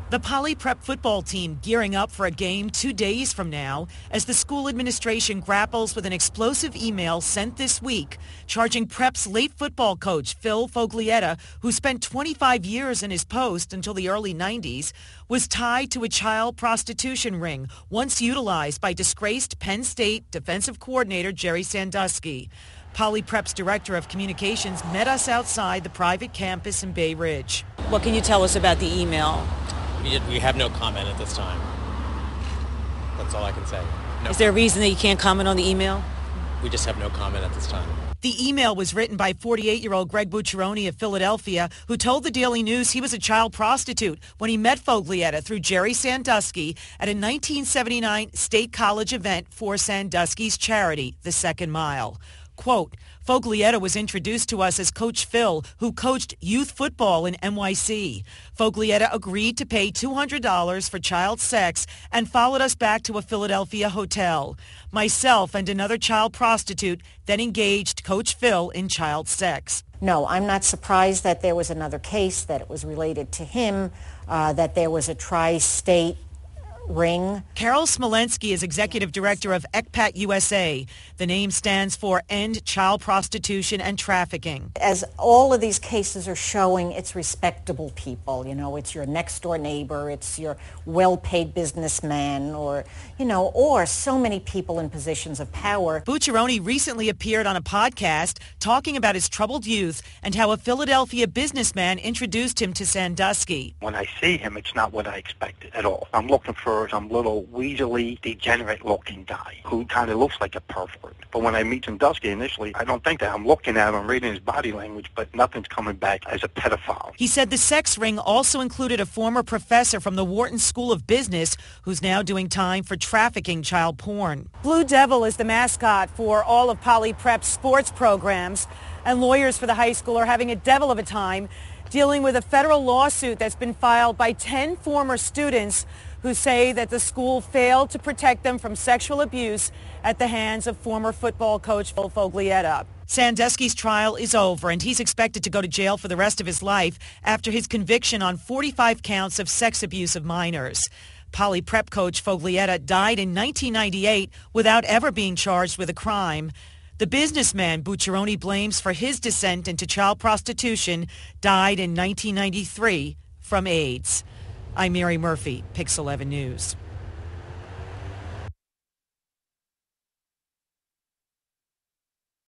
The Poly Prep football team gearing up for a game 2 days from now as the school administration grapples with an explosive email sent this week charging Prep's late football coach Phil Foglietta, who spent 25 years in his post until the early 90s, was tied to a child prostitution ring once utilized by disgraced Penn State defensive coordinator Jerry Sandusky. Poly Prep's director of communications met us outside the private campus in Bay Ridge. What can you tell us about the email? We have no comment at this time. That's all I can say. No. Is there a reason that you can't comment on the email? We just have no comment at this time. The email was written by 48-year-old Greg Bucceroni of Philadelphia, who told the Daily News he was a child prostitute when he met Foglietta through Jerry Sandusky at a 1979 State College event for Sandusky's charity, the Second Mile. Quote, Foglietta was introduced to us as Coach Phil, who coached youth football in NYC. Foglietta agreed to pay $200 for child sex and followed us back to a Philadelphia hotel. Myself and another child prostitute then engaged Coach Phil in child sex. No, I'm not surprised that there was another case, that it was related to him, that there was a tri-state ring. Carol Smolensky is executive director of ECPAT USA. The name stands for End Child Prostitution and Trafficking. As all of these cases are showing, it's respectable people. You know, it's your next door neighbor, it's your well-paid businessman, or so many people in positions of power. Bucceroni recently appeared on a podcast talking about his troubled youth and how a Philadelphia businessman introduced him to Sandusky. When I see him, it's not what I expected at all. I'm looking for some little weaselly, degenerate-looking guy who kind of looks like a pervert. But when I meet Sandusky initially, I don't think that. I'm looking at him, reading his body language, but nothing's coming back as a pedophile. He said the sex ring also included a former professor from the Wharton School of Business who's now doing time for trafficking child porn. Blue Devil is the mascot for all of Poly Prep's sports programs, and lawyers for the high school are having a devil of a time dealing with a federal lawsuit that's been filed by 10 former students who say that the school failed to protect them from sexual abuse at the hands of former football coach Phil Foglietta. Sandusky's trial is over, and he's expected to go to jail for the rest of his life after his conviction on 45 counts of sex abuse of minors. Poly Prep coach Foglietta died in 1998 without ever being charged with a crime. The businessman Bucceroni blames for his descent into child prostitution died in 1993 from AIDS. I'm Mary Murphy, Pix 11 News.